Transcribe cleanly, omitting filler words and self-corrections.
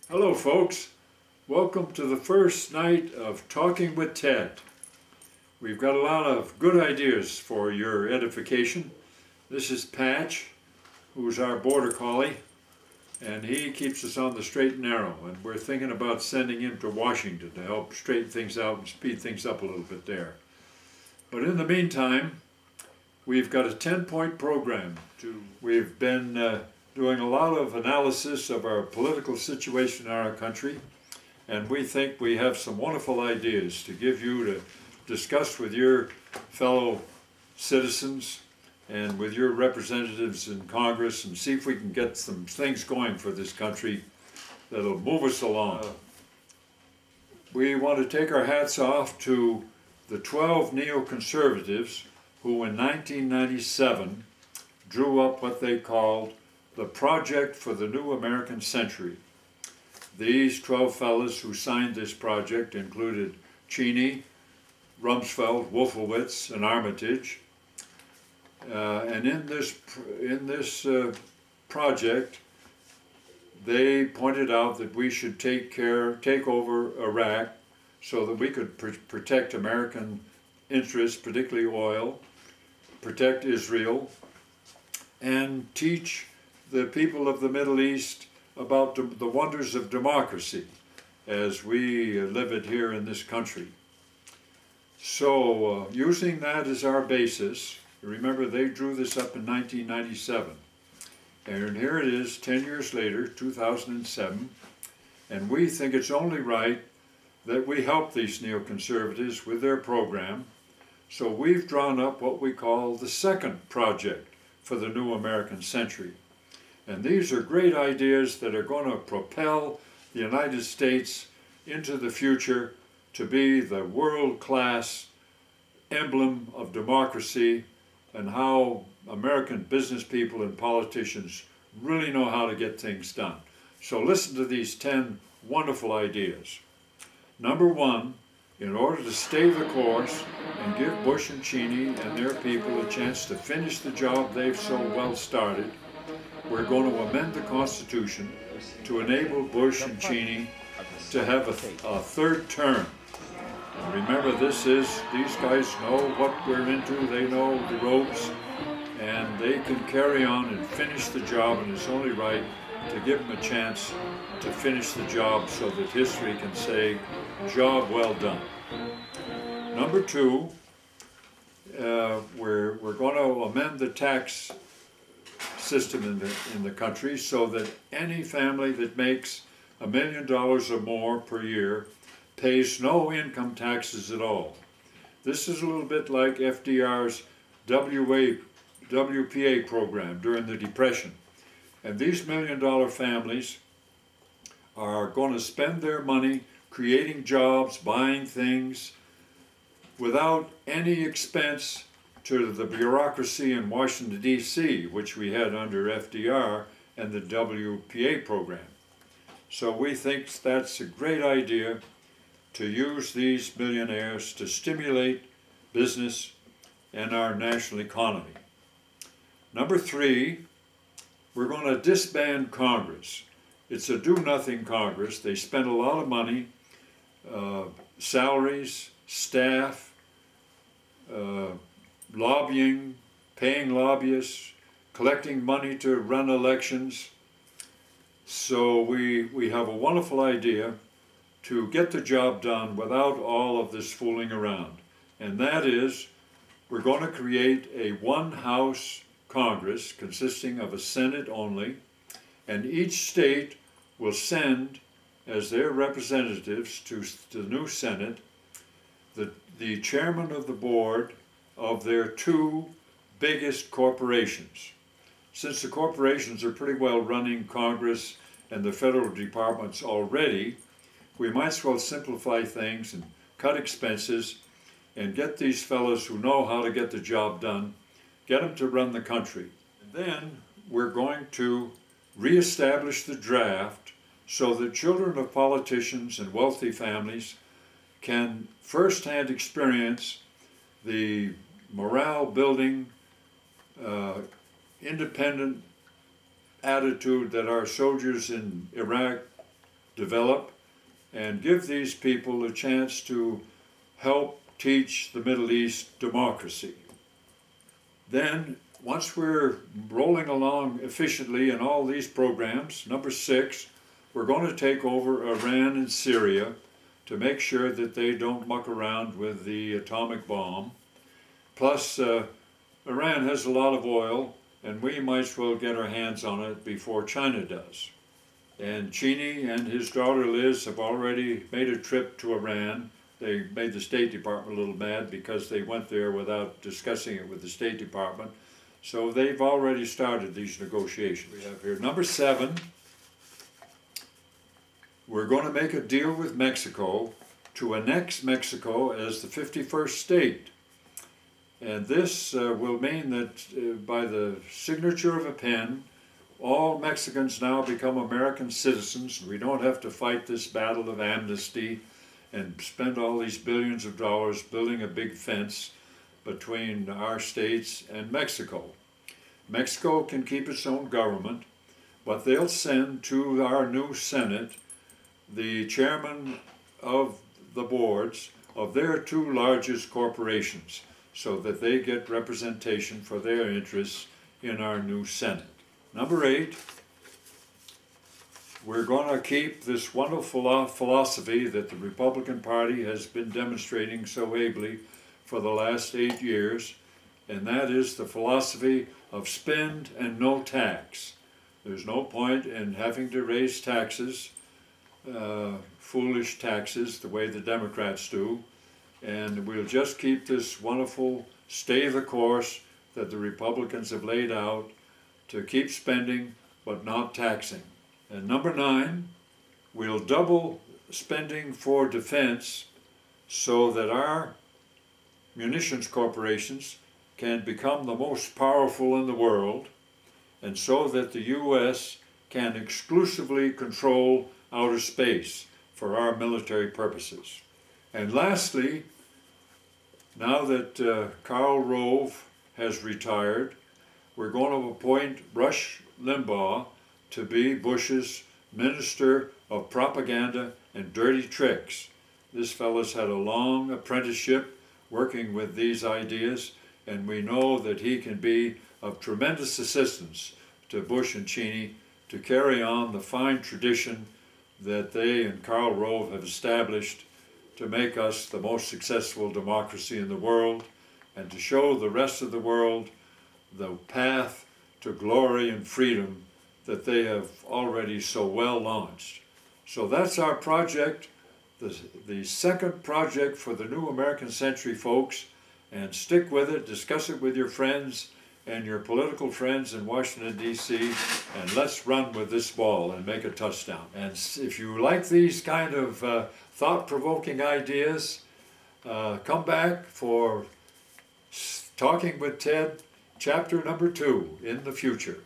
Hello folks, welcome to the first night of Talking with Ted. We've got a lot of good ideas for your edification. This is Patch, who's our border collie, and he keeps us on the straight and narrow, and we're thinking about sending him to Washington to help straighten things out and speed things up a little bit there. But in the meantime, we've got a 10-point program. We've been doing a lot of analysis of our political situation in our country, and we think we have some wonderful ideas to give you to discuss with your fellow citizens and with your representatives in Congress and see if we can get some things going for this country that'll move us along. We want to take our hats off to the 12 neoconservatives who in 1997 drew up what they called the Project for the New American Century. These 12 fellows who signed this project included Cheney, Rumsfeld, Wolfowitz, and Armitage. And in this project, they pointed out that we should take over Iraq so that we could protect American interests, particularly oil, protect Israel, and teach the people of the Middle East about the wonders of democracy as we live it here in this country. So using that as our basis, remember they drew this up in 1997, and here it is 10 years later, 2007, and we think it's only right that we help these neoconservatives with their program. So we've drawn up what we call the second project for the New American Century. And these are great ideas that are going to propel the United States into the future to be the world-class emblem of democracy and how American business people and politicians really know how to get things done. So listen to these 10 wonderful ideas. Number one, in order to stay the course and give Bush and Cheney and their people a chance to finish the job they've so well started, we're going to amend the Constitution to enable Bush and Cheney to have a third term. And remember, these guys know what we're into, they know the ropes, and they can carry on and finish the job, and it's only right to give them a chance to finish the job so that history can say, job well done. Number two, we're going to amend the tax system in the country so that any family that makes $1 million or more per year pays no income taxes at all. This is a little bit like FDR's WPA program during the Depression. And these $1 million families are going to spend their money creating jobs, buying things, without any expense to the bureaucracy in Washington, D.C., which we had under FDR and the WPA program. So we think that's a great idea to use these millionaires to stimulate business and our national economy. Number three, we're going to disband Congress. It's a do-nothing Congress. They spend a lot of money, salaries, staff, lobbying, paying lobbyists, collecting money to run elections. So we have a wonderful idea to get the job done without all of this fooling around. And that is, we're going to create a one-house Congress consisting of a Senate only, and each state will send as their representatives to the new Senate the chairman of the board of their two biggest corporations. Since the corporations are pretty well running Congress and the federal departments already, we might as well simplify things and cut expenses and get these fellows who know how to get the job done, get them to run the country. And then we're going to reestablish the draft so that children of politicians and wealthy families can firsthand experience the morale-building, independent attitude that our soldiers in Iraq develop and give these people a chance to help teach the Middle East democracy. Then, once we're rolling along efficiently in all these programs, number 6, we're going to take over Iran and Syria to make sure that they don't muck around with the atomic bomb. Plus, Iran has a lot of oil, and we might as well get our hands on it before China does. And Cheney and his daughter Liz have already made a trip to Iran. They made the State Department a little mad because they went there without discussing it with the State Department. So they've already started these negotiations. We have here number 7. We're going to make a deal with Mexico to annex Mexico as the 51st state. And this will mean that by the signature of a pen, all Mexicans now become American citizens. We don't have to fight this battle of amnesty and spend all these billions of dollars building a big fence between our states and Mexico. Mexico can keep its own government, but they'll send to our new Senate the chairman of the boards of their 2 largest corporations so that they get representation for their interests in our new Senate. Number 8, we're going to keep this wonderful philosophy that the Republican Party has been demonstrating so ably for the last 8 years, and that is the philosophy of spend and no tax. There's no point in having to raise taxes, foolish taxes, the way the Democrats do, and we'll just keep this wonderful stay the course that the Republicans have laid out to keep spending but not taxing. And number 9, we'll double spending for defense so that our munitions corporations can become the most powerful in the world, and so that the U.S. can exclusively control outer space for our military purposes. And lastly, now that Karl Rove has retired, we're going to appoint Rush Limbaugh to be Bush's Minister of Propaganda and Dirty Tricks. This fellow's had a long apprenticeship working with these ideas, and we know that he can be of tremendous assistance to Bush and Cheney to carry on the fine tradition that they and Karl Rove have established to make us the most successful democracy in the world and to show the rest of the world the path to glory and freedom that they have already so well launched. So that's our project, the second project for the new American century, folks, and stick with it, discuss it with your friends and your political friends in Washington, D.C., and let's run with this ball and make a touchdown. And if you like these kind of thought-provoking ideas, come back for Talking with Ted, chapter number 2 in the future.